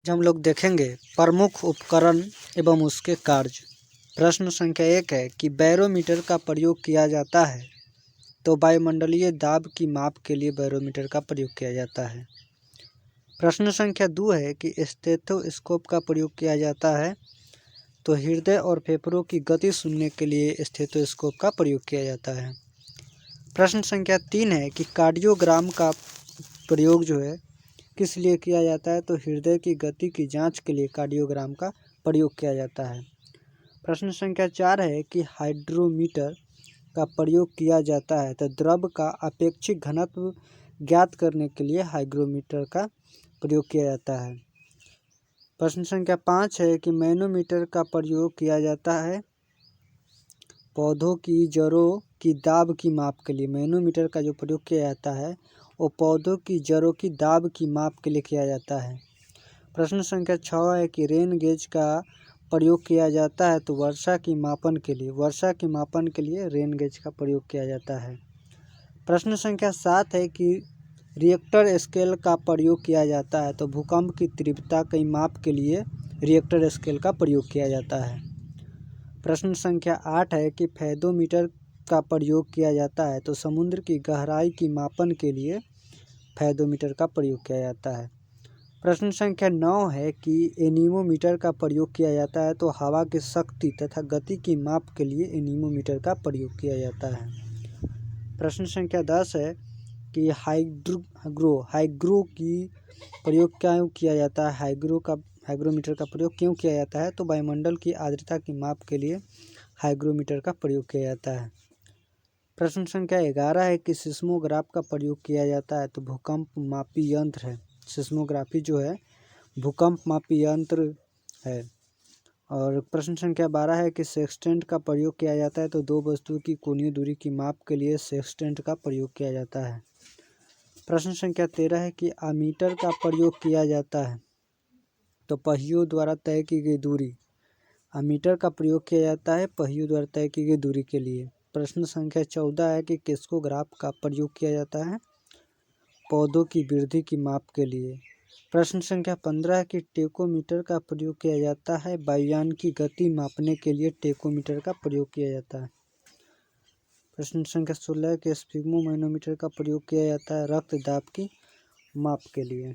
आज हम लोग देखेंगे प्रमुख उपकरण एवं उसके कार्य। प्रश्न संख्या 1 है कि बैरोमीटर का प्रयोग किया जाता है, तो वायुमंडलीय दाब की माप के लिए बैरोमीटर का प्रयोग किया जाता है। प्रश्न संख्या 2 है कि स्टेथोस्कोप का प्रयोग किया जाता है, तो हृदय और फेफड़ों की गति सुनने के लिए स्टेथोस्कोप का प्रयोग किया जाता है। प्रश्न संख्या 3 है कि कार्डियोग्राम का प्रयोग किस लिए किया जाता है, तो हृदय की गति की जांच के लिए कार्डियोग्राम का प्रयोग किया जाता है। प्रश्न संख्या 4 है कि हाइड्रोमीटर का प्रयोग किया जाता है, तो द्रव का अपेक्षिक घनत्व ज्ञात करने के लिए हाइग्रोमीटर का प्रयोग किया जाता है। प्रश्न संख्या 5 है कि मैनोमीटर का प्रयोग किया जाता है पौधों की जड़ों की दाब की माप के लिए। मैनोमीटर का जो प्रयोग किया जाता है वो पौधों की जड़ों की दाब की माप के लिए किया जाता है। प्रश्न संख्या 6 है कि रेन गेज का प्रयोग किया जाता है, तो वर्षा की मापन के लिए रेन गेज का प्रयोग किया जाता है। प्रश्न संख्या 7 है कि रिएक्टर स्केल का प्रयोग किया जाता है, तो भूकंप की तीव्रता की माप के लिए रिएक्टर स्केल का प्रयोग किया जाता है। प्रश्न संख्या 8 है कि फेदोमीटर का प्रयोग किया जाता है, तो समुद्र की गहराई की मापन के लिए फेदोमीटर का प्रयोग किया जाता है। प्रश्न संख्या 9 है कि एनीमोमीटर का प्रयोग किया जाता है, तो हवा की शक्ति तथा गति की माप के लिए एनीमोमीटर का प्रयोग किया जाता है। प्रश्न संख्या 10 है कि हाइग्रो की प्रयोग क्यों किया जाता है, हाइग्रोमीटर का प्रयोग क्यों किया जाता है, तो वायुमंडल की आर्द्रता की माप के लिए हाइग्रोमीटर का प्रयोग किया जाता है। प्रश्न संख्या 11 है कि सिस्मोग्राफ का प्रयोग किया जाता है, तो भूकंप मापी यंत्र है। सिस्मोग्राफी जो है भूकंप मापी यंत्र है। और प्रश्न संख्या 12 है कि सेक्सटेंट का प्रयोग किया जाता है, तो दो वस्तुओं की कोणीय दूरी की माप के लिए सेक्सटेंट का प्रयोग किया जाता है। प्रश्न संख्या 13 है कि अमीटर का प्रयोग किया जाता है, तो पहियों द्वारा तय की गई दूरी। अमीटर का प्रयोग किया जाता है पहियों द्वारा तय की गई दूरी के लिए। प्रश्न संख्या 14 है कि किस्कोग्राफ का प्रयोग किया जाता है पौधों की वृद्धि की माप के लिए। प्रश्न संख्या 15 है कि टेकोमीटर का प्रयोग किया जाता है वायुयान की गति मापने के लिए टेकोमीटर का प्रयोग किया जाता है। प्रश्न संख्या 16 है कि स्फिग्मोमैनोमीटर का प्रयोग किया जाता है रक्त दाब की माप के लिए।